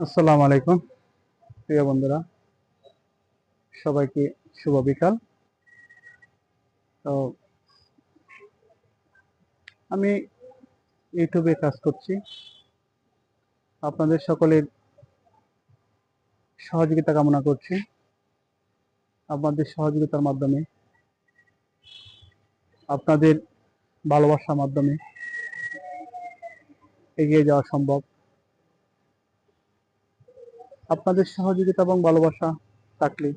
আসসালামু আলাইকুম প্রিয় বন্ধুরা, সবাইকে শুভ বিকাল। তো আমি ইউটিউবে কাজ করছি। আপনাদের সকলের সহযোগিতা কামনা করছি। আপনাদের সহযোগিতার মাধ্যমে, আপনাদের ভালোবাসার মাধ্যমে এগিয়ে যাওয়া সম্ভব। আপনাদের সহযোগিতা এবং ভালোবাসা থাকলে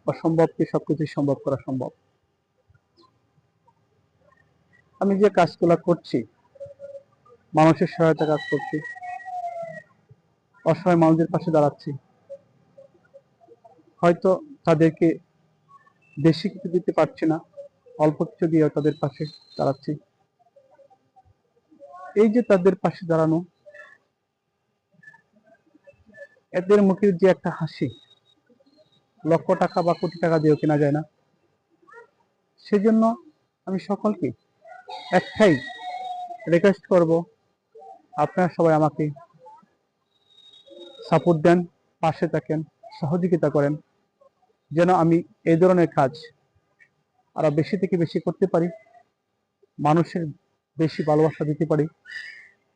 অসম্ভবকে সবকিছু সম্ভব করা সম্ভব। আমি যে কাজগুলো করছি, মানুষের সহায়তা কাজ করছি, অসহায় মানুষদের পাশে দাঁড়াচ্ছি। হয়তো তাদেরকে বেশি কিছু দিতে পারছি না, অল্প কিছু দিয়ে তাদের পাশে দাঁড়াচ্ছি। এই যে তাদের পাশে দাঁড়ানো, এদের মুখের যে একটা হাসি, লক্ষ টাকা বা কোটি টাকা দিয়েও কেনা যায় না। সেজন্য আমি সকলকে একটাই রিকোয়েস্ট করব, আপনারা সবাই আমাকে সাপোর্ট দেন, পাশে থাকেন, সহযোগিতা করেন, যেন আমি এই ধরনের কাজ আরো বেশি থেকে বেশি করতে পারি, মানুষের বেশি ভালোবাসা দিতে পারি।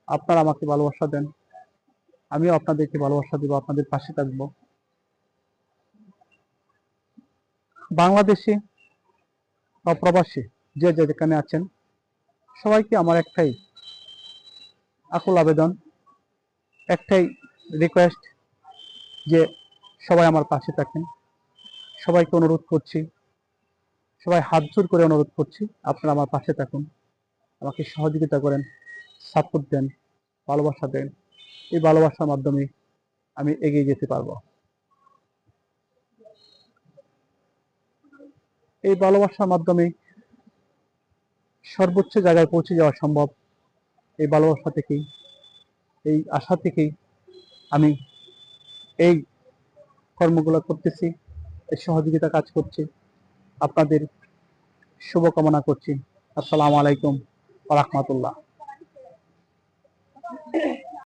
আপনারা আমাকে ভালোবাসা দেন, আমিও আপনাদেরকে ভালোবাসা দেব, আপনাদের পাশে থাকবো। বাংলাদেশে বা প্রবাসী যে যেখানে আছেন, সবাইকে আমার একটাই আকুল আবেদন, একটাই রিকোয়েস্ট যে সবাই আমার পাশে থাকেন। সবাইকে অনুরোধ করছি, সবাই হাত জোর করে অনুরোধ করছি, আপনারা আমার পাশে থাকুন, আমাকে সহযোগিতা করেন, সাপোর্ট দেন, ভালোবাসা দেন। এই ভালোবাসার মাধ্যমে আমি এগিয়ে যেতে পারবো। এই ভালোবাসার মাধ্যমে সর্বোচ্চ জায়গায় পৌঁছে যাওয়া সম্ভব। এই ভালোবাসা থেকেই, এই আশা থেকেই আমি এই কর্মগুলো করতেছি, এই সহযোগিতা কাজ করছি। আপনাদের শুভকামনা করছি। আসসালামু আলাইকুম ওয়া রাহমাতুল্লাহ।